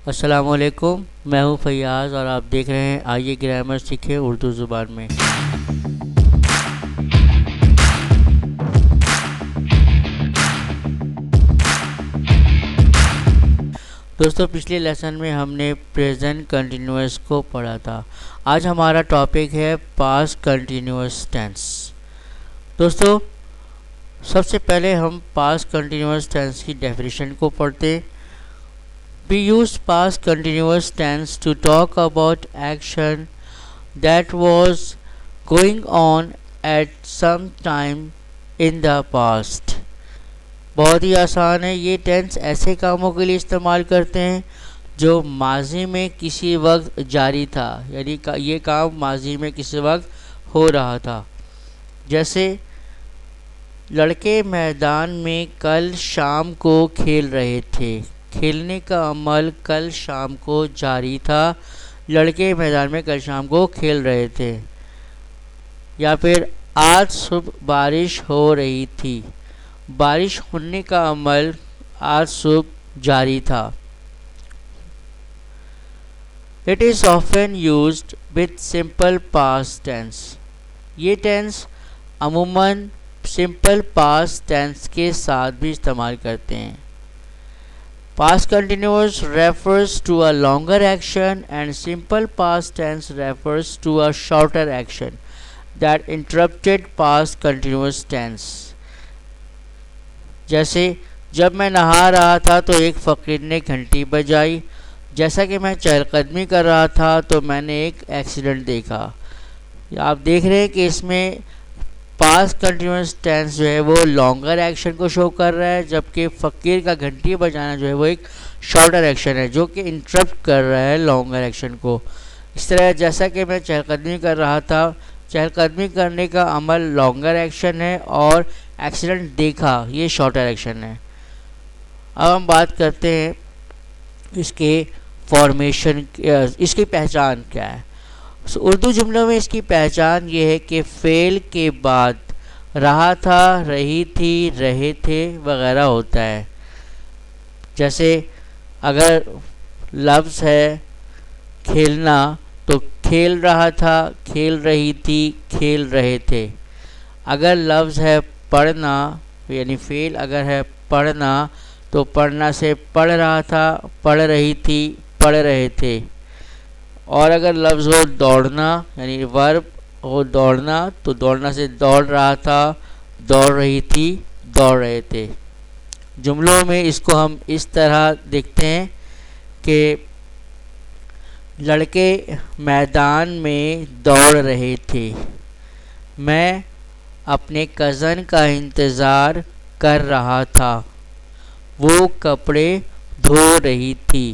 अस्सलामुअलैकुम, मैं हूं फैयाज़ और आप देख रहे हैं आइए ग्रामर सीखें उर्दू ज़ुबान में। दोस्तों, पिछले लेसन में हमने प्रेजेंट कंटिन्यूअस को पढ़ा था। आज हमारा टॉपिक है पास्ट कंटिन्यूअस टेंस। दोस्तों, सबसे पहले हम पास्ट कंटिन्यूअस टेंस की डेफिनेशन को पढ़ते हैं। We use past continuous tense to talk about action that was going on at some time in the past। बहुत ही आसान है। ये टेंस ऐसे कामों के लिए इस्तेमाल करते हैं जो माजी में किसी वक्त जारी था, यानी ये काम माजी में किसी वक्त हो रहा था। जैसे लड़के मैदान में कल शाम को खेल रहे थे। खेलने का अमल कल शाम को जारी था। लड़के मैदान में कल शाम को खेल रहे थे। या फिर आज सुबह बारिश हो रही थी। बारिश होने का अमल आज सुबह जारी था। It is often used with simple past tense. ये टेंस अमूमन सिंपल पास्ट टेंस के साथ भी इस्तेमाल करते हैं। Past continuous refers to a longer action and simple past tense refers to a shorter action that interrupted past continuous tense। जैसे जब मैं नहा रहा था तो एक फ़कीर ने घंटी बजाई। जैसा कि मैं चहलकदमी कर रहा था तो मैंने एक एक्सीडेंट देखा। आप देख रहे हैं कि इसमें पास्ट कंटिन्यूअस टेंस जो है वो लॉन्गर एक्शन को शो कर रहा है, जबकि फ़कीर का घंटी बजाना जो है वो एक शॉर्टर एक्शन है जो कि इंटरप्ट कर रहा है लॉन्गर एक्शन को। इस तरह जैसा कि मैं चहलकदमी कर रहा था, चहलकदमी करने का अमल लॉन्गर एक्शन है और एक्सीडेंट देखा ये शॉर्टर एक्शन है। अब हम बात करते हैं इसके फॉर्मेशन, इसकी पहचान क्या है। उर्दू जुमलों में इसकी पहचान ये है कि फ़ेल के बाद रहा था, रही थी, रहे थे वगैरह होता है। जैसे अगर लफ्ज़ है खेलना तो खेल रहा था, खेल रही थी, खेल रहे थे। अगर लफ्ज़ है पढ़ना यानी फ़ेल अगर है पढ़ना तो पढ़ना से पढ़ रहा था, पढ़ रही थी, पढ़ रहे थे। और अगर लफ्ज़ हो दौड़ना यानी वर्ब हो दौड़ना तो दौड़ना से दौड़ रहा था, दौड़ रही थी, दौड़ रहे थे। जुमलों में इसको हम इस तरह देखते हैं कि लड़के मैदान में दौड़ रहे थे। मैं अपने कज़न का इंतज़ार कर रहा था। वो कपड़े धो रही थी।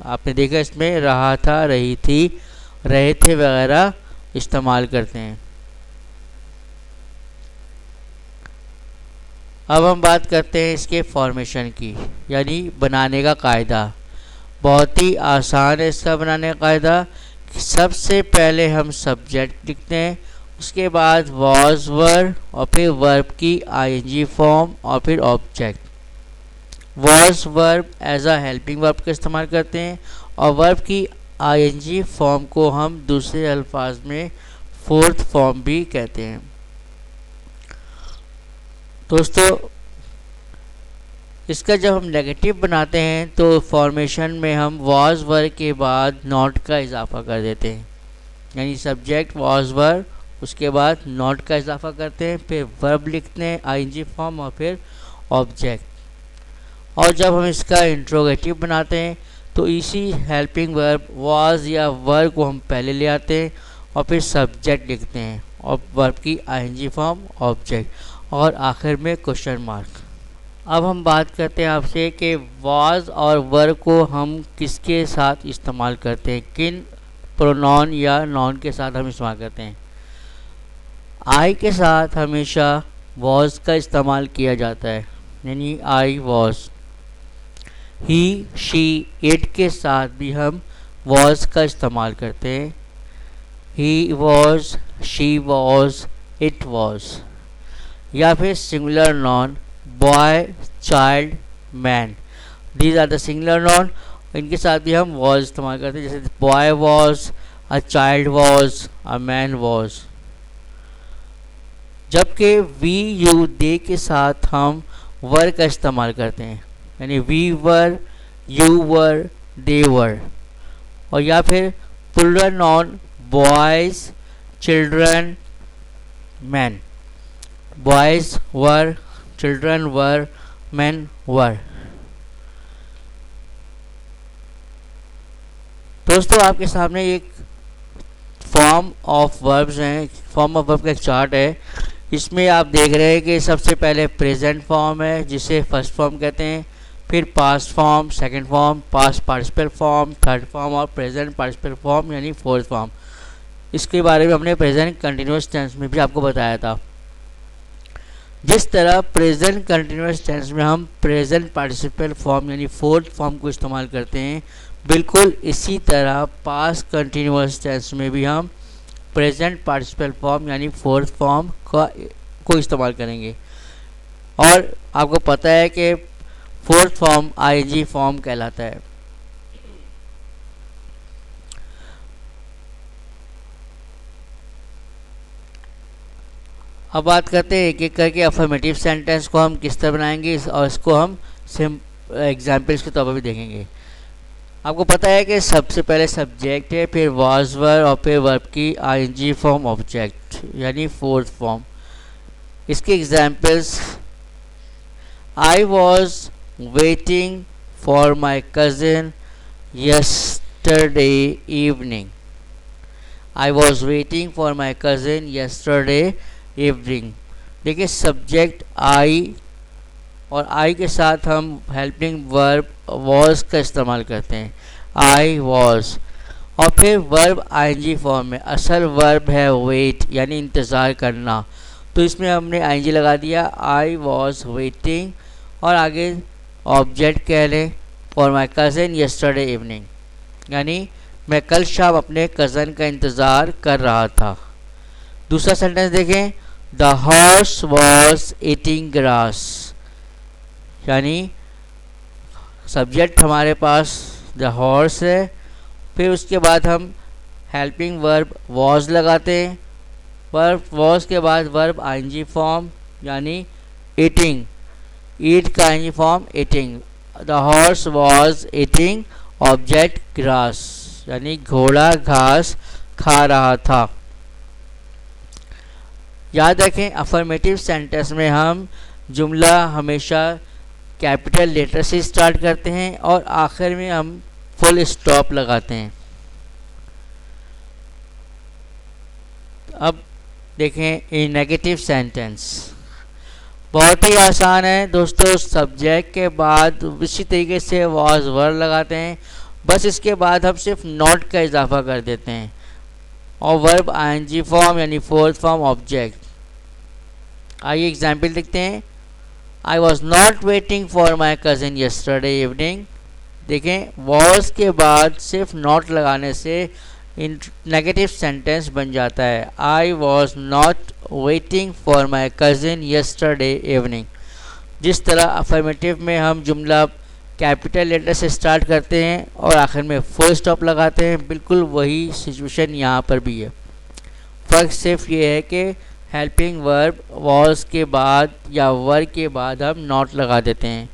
आपने देखा इसमें रहा था, रही थी, रहे थे वगैरह इस्तेमाल करते हैं। अब हम बात करते हैं इसके फॉर्मेशन की, यानी बनाने का कायदा। बहुत ही आसान है इसका बनाने का कायदा। सबसे पहले हम सब्जेक्ट लिखते हैं, उसके बाद वॉज वर्ब और फिर वर्ब की आईएनजी फॉर्म और फिर object. Was verb as a helping verb का इस्तेमाल करते हैं और वर्ब की आईएनजी फॉर्म को हम दूसरे अल्फाज में फोर्थ फॉर्म भी कहते हैं। दोस्तों, इसका जब हम नेगेटिव बनाते हैं तो फॉर्मेशन में हम वॉज वर्ब के बाद नॉट का इजाफा कर देते हैं, यानी सब्जेक्ट वॉज वर्ब, उसके बाद नॉट का इजाफा करते हैं, फिर वर्ब लिखते हैं आईएनजी फॉर्म और फिर ऑब्जेक्ट। और जब हम इसका इंट्रोगेटिव बनाते हैं तो इसी हेल्पिंग वर्ब वाज या वर्ब को हम पहले ले आते हैं और फिर सब्जेक्ट लिखते हैं और वर्ब की आईएनजी फॉर्म, ऑब्जेक्ट और आखिर में क्वेश्चन मार्क। अब हम बात करते हैं आपसे कि वाज और वर्ब को हम किसके साथ इस्तेमाल करते हैं, किन प्रोनाउन या नाउन के साथ हम इस्तेमाल करते हैं। आई के साथ हमेशा वाज का इस्तेमाल किया जाता है, यानी I was. He, she, it के साथ भी हम वॉज का इस्तेमाल करते हैं। He was, she was, it was. या फिर singular noun boy, child, man, these are the singular noun. इनके साथ भी हम वॉज इस्तेमाल करते हैं, जैसे boy was, a child was, a man was. जबकि वी यू दे के साथ हम वर का इस्तेमाल करते हैं, यानी वी वर, यू वर, दे वर। और या फिर plural noun boys, children, man. Boys were, children were, man were. दोस्तों आपके सामने एक फॉर्म ऑफ वर्ब्स हैं, फॉर्म ऑफ वर्ब का एक चार्ट है। इसमें आप देख रहे हैं कि सबसे पहले प्रेजेंट फॉर्म है जिसे फर्स्ट फॉर्म कहते हैं, फिर past form, second form, past participle form, third form और प्रेजेंट पार्टिसिपल फॉर्म यानी फोर्थ फॉर्म। इसके बारे में हमने प्रेजेंट कंटिन्यूअस टेंस में भी आपको बताया था। जिस तरह प्रेजेंट कंटिन्यूअस टेंस में हम प्रेजेंट पार्टिसिपल फॉर्म यानी फोर्थ फॉर्म को इस्तेमाल करते हैं, बिल्कुल इसी तरह पास्ट कंटिन्यूअस टेंस में भी हम प्रेजेंट पार्टिसिपल फॉर्म यानी फोर्थ फॉर्म को इस्तेमाल करेंगे। और आपको पता है कि फोर्थ फॉर्म आईएनजी फॉर्म कहलाता है। अब बात करते हैं एक एक करके अफर्मेटिव सेंटेंस को हम किस तरह बनाएंगे और इसको हम एग्जाम्पल्स के तौर पर भी देखेंगे। आपको पता है कि सबसे पहले सब्जेक्ट है, फिर वाज वर और फिर वर्ब की आईएनजी फॉर्म ऑब्जेक्ट यानी फोर्थ फॉर्म। इसके examples, I was waiting for my cousin yesterday evening. I was waiting for my cousin yesterday evening. देखिए सब्जेक्ट आई और आई के साथ हम हेल्पिंग वर्ब वॉज का इस्तेमाल करते हैं, आई वॉज। और फिर वर्ब आईएनजी फॉर्म में, असल वर्ब है वेट यानी इंतज़ार करना, तो इसमें हमने आईएनजी लगा दिया, आई वॉज वेटिंग। और आगे ऑब्जेक्ट कह लें for my cousin yesterday evening, यानी मैं कल शाम अपने कज़न का इंतज़ार कर रहा था। दूसरा सेंटेंस देखें, the horse was eating grass, यानी सब्जेक्ट हमारे पास द हॉर्स है, फिर उसके बाद हम हेल्पिंग वर्ब वॉज लगाते हैं, वर्ब वॉज के बाद वर्ब आईएनजी फॉर्म यानी ईटिंग, ईट का ING form eating. The horse was eating object grass, यानी घोड़ा घास खा रहा था। याद रखें अफर्मेटिव सेंटेंस में हम जुमला हमेशा कैपिटल लेटर से स्टार्ट करते हैं और आखिर में हम फुल स्टॉप लगाते हैं। अब देखें इन नेगेटिव सेंटेंस, बहुत ही आसान है दोस्तों। सब्जेक्ट के बाद इसी तरीके से वाज वर लगाते हैं, बस इसके बाद हम सिर्फ नॉट का इजाफा कर देते हैं और वर्ब आईएनजी फॉर्म यानी फोर्थ फॉर्म ऑब्जेक्ट। आइए एग्जाम्पल देखते हैं। I was not waiting for my cousin yesterday evening. देखें वॉज के बाद सिर्फ नॉट लगाने से इन नेगेटिव सेंटेंस बन जाता है, I was not waiting for my cousin yesterday evening. जिस तरह अफर्मेटिव में हम जुमला कैपिटल लेटर से स्टार्ट करते हैं और आखिर में फुल स्टॉप लगाते हैं, बिल्कुल वही सिचुएशन यहाँ पर भी है। फ़र्क सिर्फ ये है कि हेल्पिंग वर्ब वॉज के बाद या वर के बाद हम नॉट लगा देते हैं।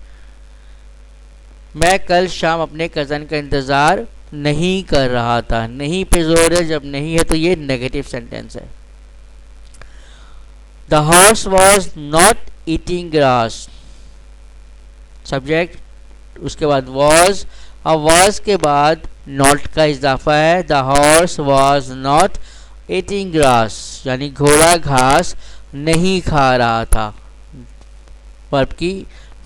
मैं कल शाम अपने कज़न का इंतज़ार नहीं कर रहा था, नहीं पे जोर है, जब नहीं है तो ये नेगेटिव सेंटेंस है। The horse was not eating grass, subject उसके बाद वॉज, और वॉज के बाद नॉट का इजाफा है, the horse was not eating grass, यानी घोड़ा घास नहीं खा रहा था। वर्ब की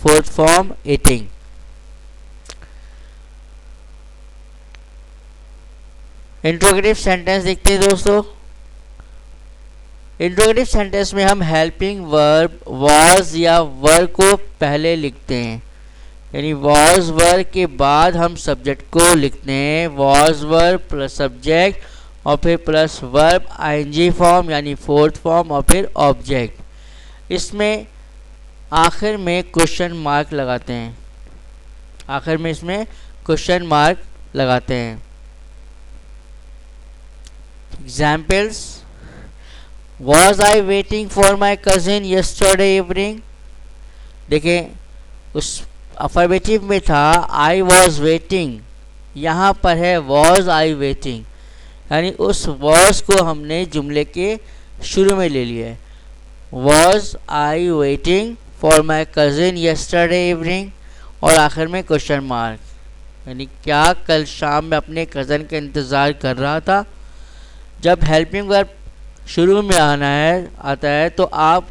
fourth form eating. Interrogative sentence देखते हैं दोस्तों। इंट्रोगेटिव सेंटेंस में हम हेल्पिंग वर्ब वॉज या वर को पहले लिखते हैं, यानी वॉज वर के बाद हम सब्जेक्ट को लिखते हैं, वॉज वर प्लस सब्जेक्ट और फिर प्लस वर्ब आईएनजी फॉर्म यानी फोर्थ फॉर्म और फिर ऑब्जेक्ट। इसमें आखिर में क्वेश्चन मार्क लगाते हैं, आखिर में इसमें क्वेश्चन मार्क लगाते हैं। Examples, was I waiting for my cousin yesterday evening. देखें, उस अफर्मेटिव में था आई वॉज वेटिंग, यहाँ पर है वॉज आई वेटिंग, यानी उस वॉज को हमने जुमले के शुरू में ले लिया है। Was I waiting for my cousin yesterday evening, और आखिर में क्वेश्चन मार्क, यानी क्या कल शाम में अपने कज़न का इंतज़ार कर रहा था। जब हेल्पिंग वर्ब शुरू में आता है तो आप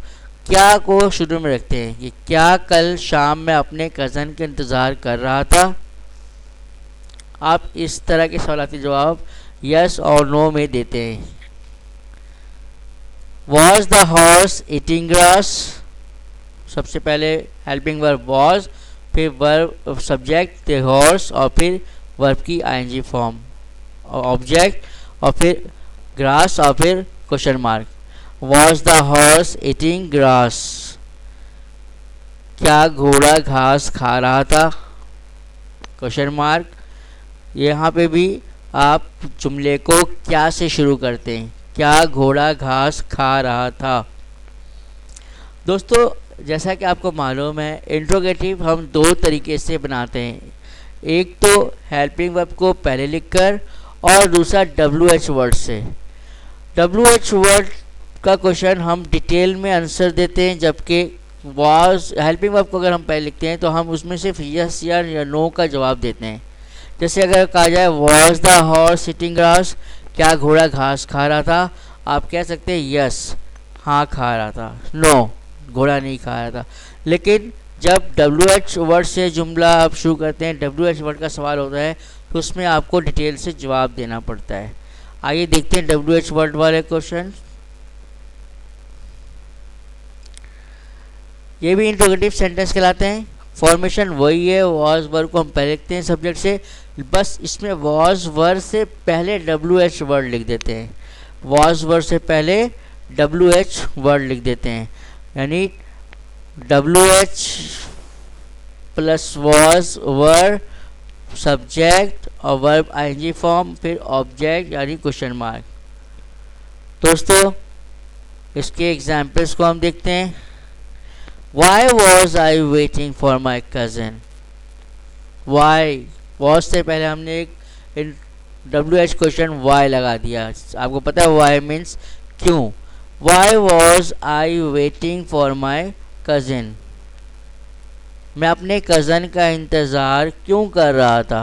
क्या को शुरू में रखते हैं कि क्या कल शाम में अपने कज़न का इंतज़ार कर रहा था। आप इस तरह के सवालाती जवाब यस और नो में देते हैं। Was the horse eating grass, सबसे पहले हेल्पिंग वर्ब वॉज, फिर वर्ब सब्जेक्ट द हॉर्स, और फिर वर्ब की आईएनजी फॉर्म और ऑब्जेक्ट, और फिर ग्रास, और फिर question mark. Was the horse eating grass, क्या घोड़ा घास खा रहा था, क्वेश्चन मार्क। यहाँ पे भी आप जुमले को क्या से शुरू करते हैं, क्या घोड़ा घास खा रहा था। दोस्तों, जैसा कि आपको मालूम है, इंट्रोगेटिव हम दो तरीके से बनाते हैं। एक तो हेल्पिंग वर्ब को पहले लिखकर, और दूसरा WH वर्ड से। WH वर्ड का क्वेश्चन हम डिटेल में आंसर देते हैं, जबकि वॉज हेल्पिंग वर्ब को अगर हम पहले लिखते हैं तो हम उसमें सिर्फ यस या नो का जवाब देते हैं। जैसे अगर कहा जाए was the horse eating grass, क्या घोड़ा घास खा रहा था, आप कह सकते हैं यस, हाँ खा रहा था, नो घोड़ा नहीं खा रहा था। लेकिन जब WH वर्ड से जुमला आप शुरू करते हैं, WH वर्ड का सवाल होता है, तो उसमें आपको डिटेल से जवाब देना पड़ता है। आइए देखते हैं WH वर्ड वाले क्वेश्चन। ये भी इंट्रोगेटिव सेंटेंस कहलाते हैं। फॉर्मेशन वही है, वॉज वर्ड को हम पहले लिखते हैं सब्जेक्ट से, बस इसमें वॉज वर्ड से पहले WH वर्ड लिख देते हैं। वॉज वर्ड से पहले WH वर्ड लिख देते हैं, यानी WH plus was word subject और वर्ब आईएनजी फॉर्म, फिर ऑब्जेक्ट यानी क्वेश्चन मार्क। दोस्तों, इसके एग्जाम्पल्स को हम देखते हैं। Why was I waiting for my cousin? Why was से पहले हमने एक WH क्वेश्चन why लगा दिया। आपको पता है why मीन्स क्यों। Why was I waiting for my cousin? मैं अपने कज़न का इंतज़ार क्यों कर रहा था।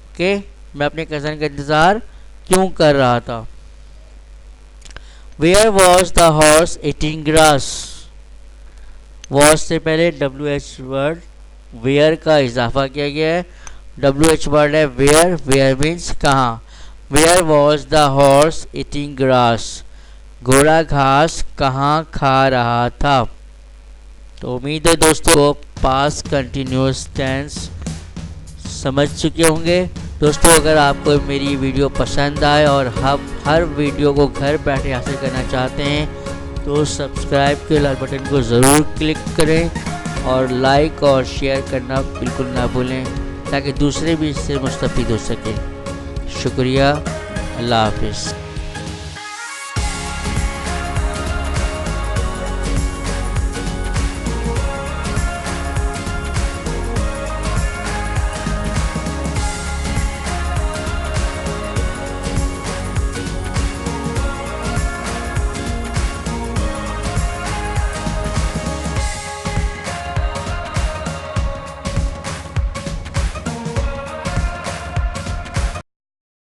ओके, मैं अपने कज़न का इंतज़ार क्यों कर रहा था। Where was the horse eating grass? Was से पहले WH वर्ड वेयर का इजाफा किया गया है। WH वर्ड है वेयर, वेयर मीन्स कहाँ। Where was the horse eating grass, घोड़ा घास कहाँ खा रहा था। तो उम्मीद है दोस्तों पास कंटिन्यूस टेंस समझ चुके होंगे। दोस्तों, अगर आपको मेरी वीडियो पसंद आए और आप हर वीडियो को घर बैठे हासिल करना चाहते हैं तो सब्सक्राइब के लाल बटन को ज़रूर क्लिक करें और लाइक और शेयर करना बिल्कुल ना भूलें, ताकि दूसरे भी इससे मुस्तफ़ीद हो सकें। शुक्रिया, अल्लाह हाफिज़।